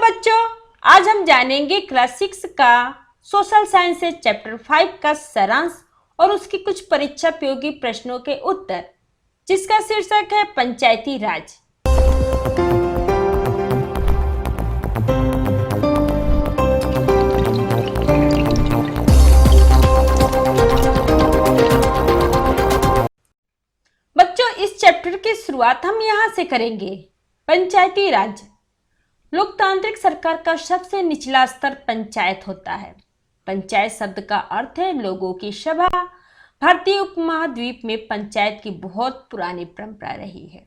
बच्चों, आज हम जानेंगे क्लास 6 का सोशल साइंस से चैप्टर 5 का सारांश और उसकी कुछ परीक्षा उपयोगी प्रश्नों के उत्तर, जिसका शीर्षक है पंचायती राज। बच्चों, इस चैप्टर की शुरुआत हम यहाँ से करेंगे। पंचायती राज लोकतांत्रिक सरकार का सबसे निचला स्तर पंचायत होता है। पंचायत शब्द का अर्थ है लोगों की सभा। भारतीय उपमहाद्वीप में पंचायत की बहुत पुरानी परंपरा रही है।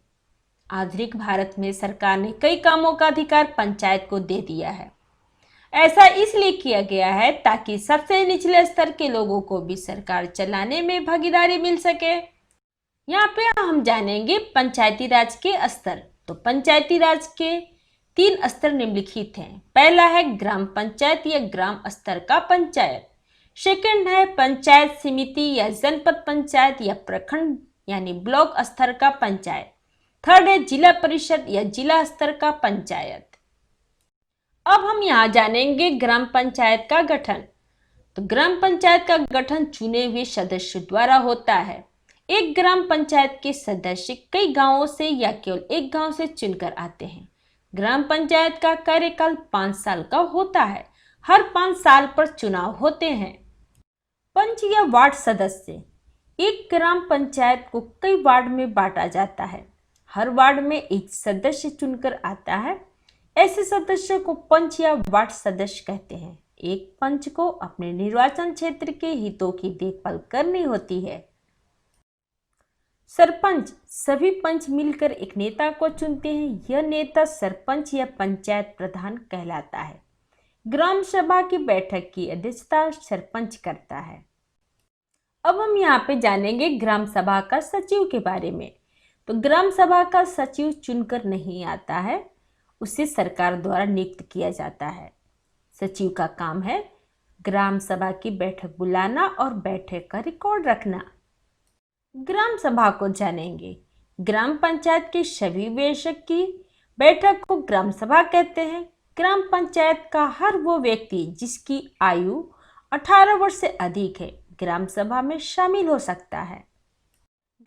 आधुनिक भारत में सरकार ने कई कामों का अधिकार पंचायत को दे दिया है। ऐसा इसलिए किया गया है ताकि सबसे निचले स्तर के लोगों को भी सरकार चलाने में भागीदारी मिल सके। यहाँ पे हम जानेंगे पंचायती राज के स्तर। तो पंचायती राज के 3 स्तर निम्नलिखित हैं। पहला है ग्राम पंचायत या ग्राम स्तर का पंचायत। सेकंड है पंचायत समिति या जनपद पंचायत या प्रखंड यानी ब्लॉक स्तर का पंचायत। थर्ड है जिला परिषद या जिला स्तर का पंचायत। अब हम यहाँ जानेंगे ग्राम पंचायत का गठन। तो ग्राम पंचायत का गठन चुने हुए सदस्यों द्वारा होता है। एक ग्राम पंचायत के सदस्य कई गांवों से या केवल एक गांव से चुनकर आते हैं। ग्राम पंचायत का कार्यकाल 5 साल का होता है। हर 5 साल पर चुनाव होते हैं। पंच या वार्ड सदस्य, एक ग्राम पंचायत को कई वार्ड में बांटा जाता है। हर वार्ड में एक सदस्य चुनकर आता है। ऐसे सदस्य को पंच या वार्ड सदस्य कहते हैं। एक पंच को अपने निर्वाचन क्षेत्र के हितों की देखभाल करनी होती है। सरपंच, सभी पंच मिलकर एक नेता को चुनते हैं। यह नेता सरपंच या पंचायत प्रधान कहलाता है। ग्राम सभा की बैठक की अध्यक्षता सरपंच करता है। अब हम यहाँ पे जानेंगे ग्राम सभा का सचिव के बारे में। तो ग्राम सभा का सचिव चुनकर नहीं आता है, उसे सरकार द्वारा नियुक्त किया जाता है। सचिव का काम है ग्राम सभा की बैठक बुलाना और बैठक का रिकॉर्ड रखना। ग्राम सभा को जानेंगे। ग्राम पंचायत के सभी वयस्क की बैठक को ग्राम सभा कहते हैं। ग्राम पंचायत का हर वो व्यक्ति जिसकी आयु 18 वर्ष से अधिक है, ग्राम सभा में शामिल हो सकता है।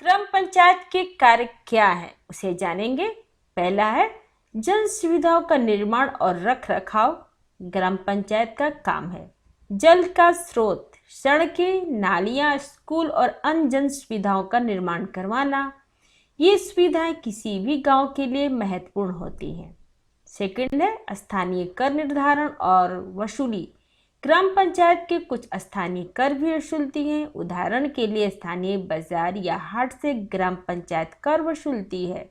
ग्राम पंचायत के कार्य क्या है, उसे जानेंगे। पहला है जन सुविधाओं का निर्माण और रख रखाव। ग्राम पंचायत का काम है जल का स्रोत, सड़कें, नालियां, स्कूल और अन्य जन सुविधाओं का निर्माण करवाना। ये सुविधाएं किसी भी गांव के लिए महत्वपूर्ण होती हैं। सेकंड है स्थानीय कर निर्धारण और वसूली। ग्राम पंचायत के कुछ स्थानीय कर भी वसूलती हैं। उदाहरण के लिए स्थानीय बाजार या हाट से ग्राम पंचायत कर वसूलती है।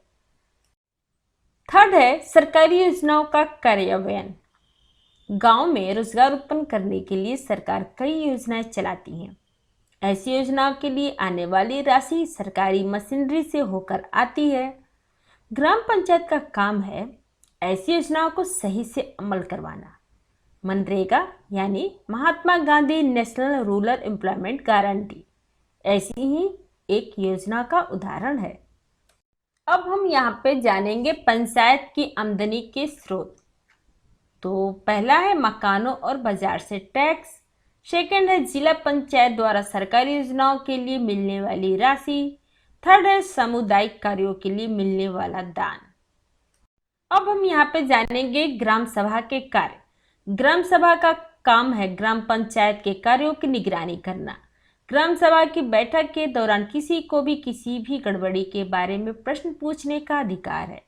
थर्ड है सरकारी योजनाओं का कार्यान्वयन। गांव में रोजगार उत्पन्न करने के लिए सरकार कई योजनाएं चलाती हैं। ऐसी योजनाओं के लिए आने वाली राशि सरकारी मशीनरी से होकर आती है। ग्राम पंचायत का काम है ऐसी योजनाओं को सही से अमल करवाना। मनरेगा यानी Mahatma Gandhi national rural employment guarantee ऐसी ही एक योजना का उदाहरण है। अब हम यहाँ पे जानेंगे पंचायत की आमदनी के स्रोत। तो पहला है मकानों और बाजार से टैक्स। सेकंड है जिला पंचायत द्वारा सरकारी योजनाओं के लिए मिलने वाली राशि। थर्ड है सामुदायिक कार्यों के लिए मिलने वाला दान। अब हम यहाँ पे जानेंगे ग्राम सभा के कार्य। ग्राम सभा का काम है ग्राम पंचायत के कार्यों की निगरानी करना। ग्राम सभा की बैठक के दौरान किसी को भी किसी भी गड़बड़ी के बारे में प्रश्न पूछने का अधिकार है।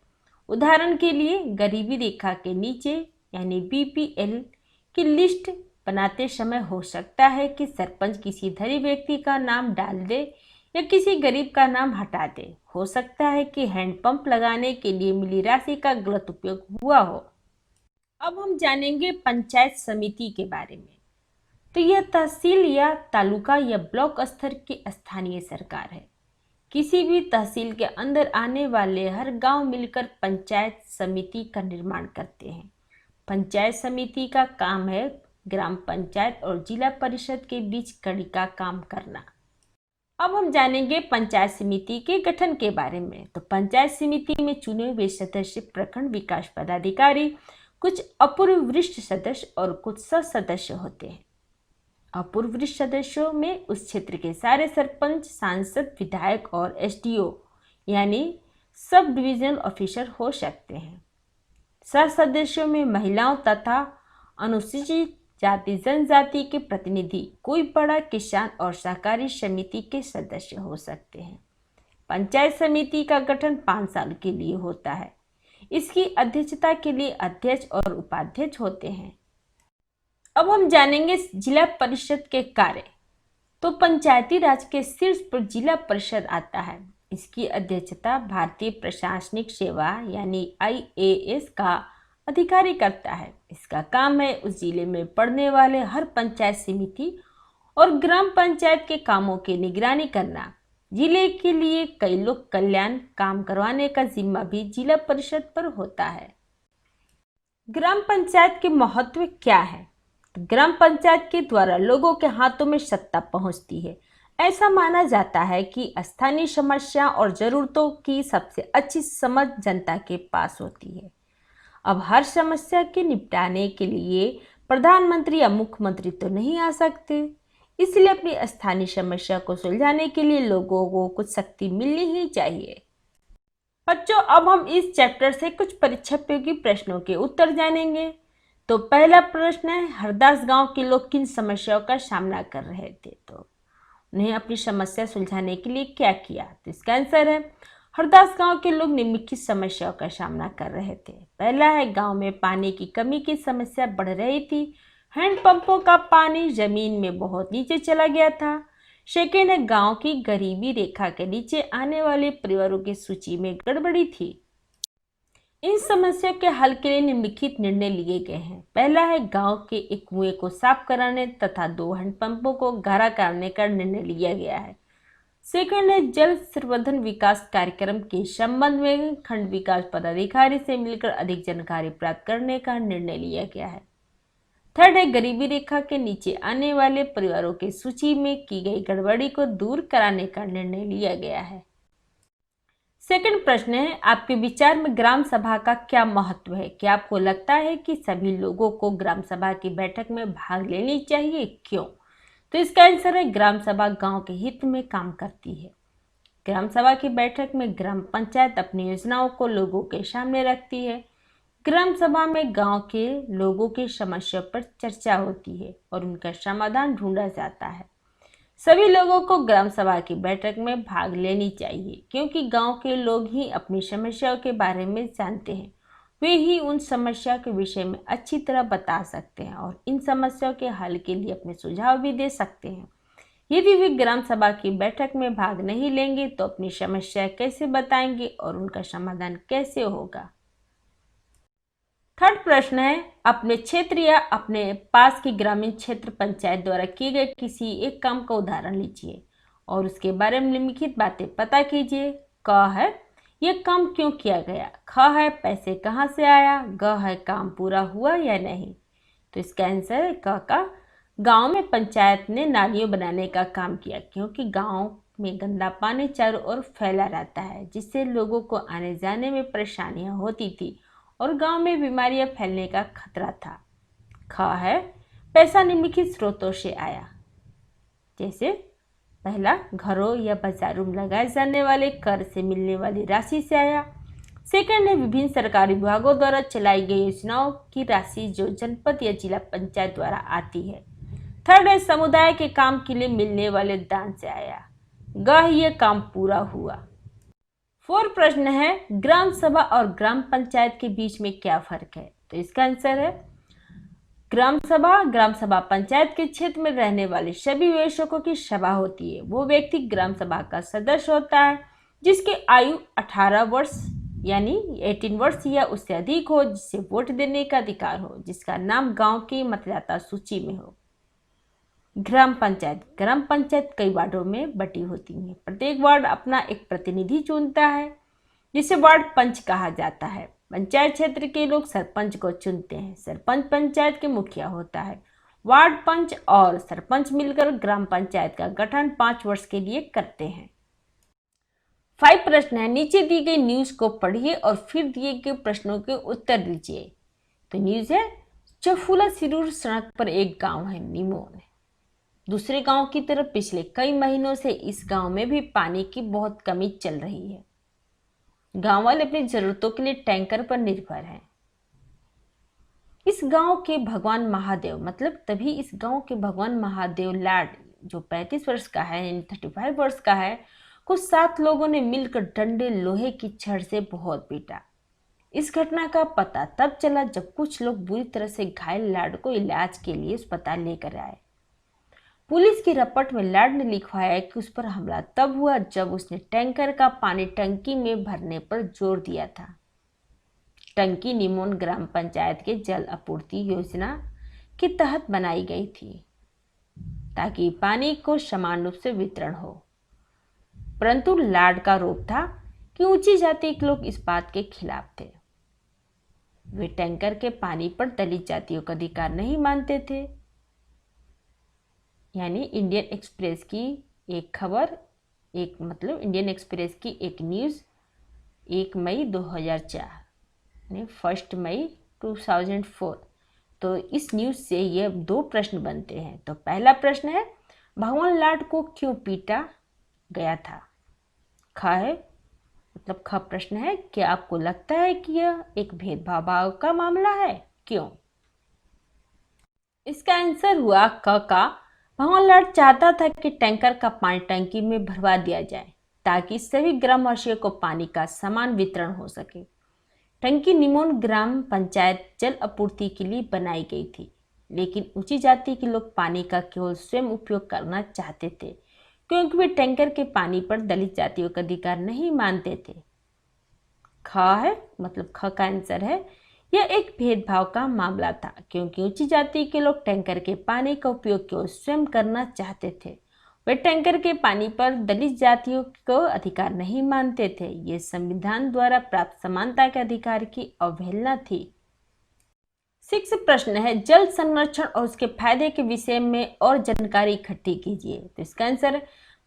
उदाहरण के लिए गरीबी रेखा के नीचे यानी BPL की लिस्ट बनाते समय हो सकता है कि सरपंच किसी धनी व्यक्ति का नाम डाल दे या किसी गरीब का नाम हटा दे। हो सकता है कि हैंडपंप लगाने के लिए मिली राशि का गलत उपयोग हुआ हो। अब हम जानेंगे पंचायत समिति के बारे में। तो यह तहसील या तालुका या ब्लॉक स्तर की स्थानीय सरकार है। किसी भी तहसील के अंदर आने वाले हर गांव मिलकर पंचायत समिति का निर्माण करते हैं। पंचायत समिति का काम है ग्राम पंचायत और जिला परिषद के बीच कड़ी का काम करना। अब हम जानेंगे पंचायत समिति के गठन के बारे में। तो पंचायत समिति में चुने हुए सदस्य प्रखंड विकास पदाधिकारी कुछ अपूर्व वरिष्ठ सदस्य और कुछ सदस्य होते हैं। अपूर्व वरिष्ठ सदस्यों में उस क्षेत्र के सारे सरपंच, सांसद, विधायक और एसडीओ यानी सब डिविजनल ऑफिसर हो सकते हैं। सदस्यों में महिलाओं तथा अनुसूचित जाति जनजाति के प्रतिनिधि, कोई बड़ा किसान और सहकारी समिति के सदस्य हो सकते हैं। पंचायत समिति का गठन 5 साल के लिए होता है। इसकी अध्यक्षता के लिए अध्यक्ष और उपाध्यक्ष होते हैं। अब हम जानेंगे जिला परिषद के कार्य। तो पंचायती राज के शीर्ष पर जिला परिषद आता है। इसकी अध्यक्षता भारतीय प्रशासनिक सेवा यानी IAS का अधिकारी करता है। इसका काम है उस जिले में पड़ने वाले हर पंचायत समिति और ग्राम पंचायत के कामों की निगरानी करना। जिले के लिए कई लोक कल्याण काम करवाने का जिम्मा भी जिला परिषद पर होता है। ग्राम पंचायत के महत्व क्या है? ग्राम पंचायत के द्वारा लोगों के हाथों में सत्ता पहुंचती है। ऐसा माना जाता है कि स्थानीय समस्या और जरूरतों की सबसे अच्छी समझ जनता के पास होती है। अब हर समस्या के निपटाने के लिए प्रधानमंत्री या मुख्यमंत्री तो नहीं आ सकते, इसलिए अपनी स्थानीय समस्या को सुलझाने के लिए लोगों को कुछ शक्ति मिलनी ही चाहिए। बच्चों, अब हम इस चैप्टर से कुछ परीक्षायोग्य प्रश्नों के उत्तर जानेंगे। तो पहला प्रश्न है, हरदास गांव के लोग किन समस्याओं का सामना कर रहे थे? तो उन्हें अपनी समस्या सुलझाने के लिए क्या किया? तो इसका आंसर है, हरदास गांव के लोग निम्नलिखित समस्याओं का सामना कर रहे थे। पहला है, गांव में पानी की कमी की समस्या बढ़ रही थी। हैंडपंपों का पानी जमीन में बहुत नीचे चला गया था। सेकेंड है, गांव की गरीबी रेखा के नीचे आने वाले परिवारों की सूची में गड़बड़ी थी। इन समस्या के हल के लिए निम्नलिखित निर्णय लिए गए हैं। पहला है, गांव के एक कुएं को साफ कराने तथा 2 हैंडपंपों को गहरा कराने का निर्णय लिया गया है। सेकंड है, जल संवर्धन विकास कार्यक्रम के संबंध में खंड विकास पदाधिकारी से मिलकर अधिक जानकारी प्राप्त करने का निर्णय लिया गया है। थर्ड है, गरीबी रेखा के नीचे आने वाले परिवारों की सूची में की गई गड़बड़ी को दूर कराने का निर्णय लिया गया है। सेकंड प्रश्न है, आपके विचार में ग्राम सभा का क्या महत्व है? क्या आपको लगता है कि सभी लोगों को ग्राम सभा की बैठक में भाग लेनी चाहिए? क्यों? तो इसका आंसर है, ग्राम सभा गांव के हित में काम करती है। ग्राम सभा की बैठक में ग्राम पंचायत अपनी योजनाओं को लोगों के सामने रखती है। ग्राम सभा में गांव के लोगों की समस्या पर चर्चा होती है और उनका समाधान ढूंढा जाता है। सभी लोगों को ग्राम सभा की बैठक में भाग लेनी चाहिए, क्योंकि गांव के लोग ही अपनी समस्याओं के बारे में जानते हैं। वे ही उन समस्या के विषय में अच्छी तरह बता सकते हैं और इन समस्याओं के हल के लिए अपने सुझाव भी दे सकते हैं। यदि वे ग्राम सभा की बैठक में भाग नहीं लेंगे तो अपनी समस्या कैसे बताएंगे और उनका समाधान कैसे होगा? थर्ड प्रश्न है, अपने क्षेत्र या अपने पास की ग्रामीण क्षेत्र पंचायत द्वारा किए गए किसी एक काम का उदाहरण लीजिए और उसके बारे में निम्नलिखित बातें पता कीजिए। क है, यह काम क्यों किया गया? ख है, पैसे कहाँ से आया? ग है, काम पूरा हुआ या नहीं? तो इसका आंसर है क का, गांव में पंचायत ने नालियों बनाने का काम किया, क्योंकि गांव में गंदा पानी चारों ओर फैला रहता है, जिससे लोगों को आने जाने में परेशानियां होती थी और गांव में बीमारियां फैलने का खतरा था। ख है, पैसा निम्नलिखित स्रोतों से आया, जैसे पहला, घरों या बाजारों में लगाए जाने वाले कर से मिलने वाली राशि से आया। सेकंड है, विभिन्न सरकारी विभागों द्वारा चलाई गई योजनाओं की राशि जो जनपद या जिला पंचायत द्वारा आती है। थर्ड है, समुदाय के काम के लिए मिलने वाले दान से आया। ग, ये काम पूरा हुआ। फोर्थ प्रश्न है, ग्राम सभा और ग्राम पंचायत के बीच में क्या फर्क है? तो इसका आंसर है, ग्राम सभा पंचायत के क्षेत्र में रहने वाले सभी वयस्कों की सभा होती है। वो व्यक्ति ग्राम सभा का सदस्य होता है जिसकी आयु 18 वर्ष यानी 18 वर्ष या उससे अधिक हो, जिससे वोट देने का अधिकार हो, जिसका नाम गांव की मतदाता सूची में हो। ग्राम पंचायत कई वार्डों में बटी होती है। प्रत्येक वार्ड अपना एक प्रतिनिधि चुनता है, जिसे वार्ड पंच कहा जाता है। पंचायत क्षेत्र के लोग सरपंच को चुनते हैं। सरपंच पंचायत के मुखिया होता है। वार्ड पंच और सरपंच मिलकर ग्राम पंचायत का गठन 5 वर्ष के लिए करते हैं। 5 प्रश्न है, नीचे दी गई न्यूज को पढ़िए और फिर दिए गए प्रश्नों के उत्तर दीजिए। तो न्यूज है, चफूला सिरूर सड़क पर एक गांव है निमोन। दूसरे गांव की तरफ पिछले कई महीनों से इस गांव में भी पानी की बहुत कमी चल रही है। गांव वाले अपनी जरूरतों के लिए टैंकर पर निर्भर हैं। इस गांव के भगवान महादेव, मतलब तभी इस गांव के भगवान महादेव लाड, जो 35 वर्ष का है यानी 35 वर्ष का है, कुछ 7 लोगों ने मिलकर डंडे लोहे की छड़ से बहुत पीटा। इस घटना का पता तब चला जब कुछ लोग बुरी तरह से घायल लाड को इलाज के लिए अस्पताल लेकर आए। पुलिस की रिपोर्ट में लाड ने लिखवाया कि उस पर हमला तब हुआ जब उसने टैंकर का पानी टंकी में भरने पर जोर दिया था। टंकी निमोन ग्राम पंचायत के जल आपूर्ति योजना के तहत बनाई गई थी ताकि पानी को समान रूप से वितरण हो, परंतु लाड का आरोप था कि ऊंची जाति के लोग इस बात के खिलाफ थे। वे टैंकर के पानी पर दलित जातियों का अधिकार नहीं मानते थे। यानी इंडियन एक्सप्रेस की एक खबर, इंडियन एक्सप्रेस की एक न्यूज़ 1 मई 2004 यानी 1 मई 2004। तो इस न्यूज़ से ये 2 प्रश्न बनते हैं। तो पहला प्रश्न है, भगवान लाड को क्यों पीटा गया था? ख है, मतलब ख प्रश्न है, क्या आपको लगता है कि यह एक भेदभाव का मामला है? क्यों? इसका आंसर हुआ क का, भगवान लाड चाहता था कि टैंकर का पानी टंकी में भरवा दिया जाए ताकि सभी ग्रामवासियों को पानी का समान वितरण हो सके। टंकी निमोन ग्राम पंचायत जल आपूर्ति के लिए बनाई गई थी, लेकिन ऊंची जाति के लोग पानी का केवल स्वयं उपयोग करना चाहते थे क्योंकि वे टैंकर के पानी पर दलित जातियों का अधिकार नहीं मानते थे। ख है, मतलब ख का आंसर है, यह एक भेदभाव का मामला था क्योंकि ऊंची जाति के लोग टैंकर के पानी का उपयोग केवल स्वयं करना चाहते थे। वे टैंकर के पानी पर दलित जातियों को अधिकार नहीं मानते थे। ये संविधान द्वारा प्राप्त समानता के अधिकार की अवहेलना थी। 6 प्रश्न है, जल संरक्षण और उसके फायदे के विषय में और जानकारी इकट्ठी कीजिए। तो इसका आंसर,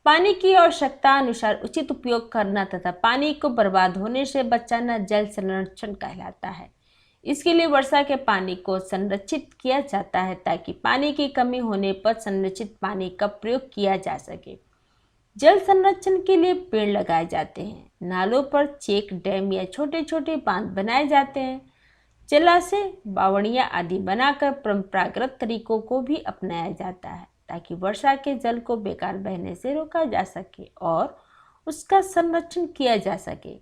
पानी की आवश्यकता अनुसार उचित उपयोग करना तथा पानी को बर्बाद होने से बचाना जल संरक्षण कहलाता है। इसके लिए वर्षा के पानी को संरक्षित किया जाता है ताकि पानी की कमी होने पर संरक्षित पानी का प्रयोग किया जा सके। जल संरक्षण के लिए पेड़ लगाए जाते हैं, नालों पर चेक डैम या छोटे छोटे बांध बनाए जाते हैं, जलाशय, बावड़ियां आदि बनाकर परंपरागत तरीकों को भी अपनाया जाता है ताकि वर्षा के जल को बेकार बहने से रोका जा सके और उसका संरक्षण किया जा सके।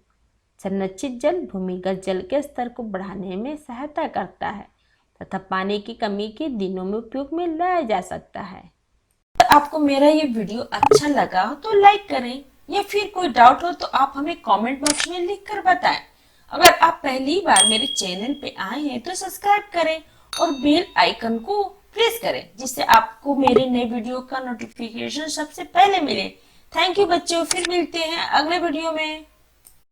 संरक्षित जल भूमिगत जल के स्तर को बढ़ाने में सहायता करता है तथा पानी की कमी के दिनों में उपयोग में लाया जा सकता है। अगर आपको मेरा ये वीडियो अच्छा लगा हो तो लाइक करें, या फिर कोई डाउट हो तो आप हमें कमेंट बॉक्स में लिख कर बताएं। अगर आप पहली बार मेरे चैनल पे आए हैं तो सब्सक्राइब करें और बेल आइकन को प्रेस करें जिससे आपको मेरे नए वीडियो का नोटिफिकेशन सबसे पहले मिले। थैंक यू बच्चों, फिर मिलते हैं अगले वीडियो में।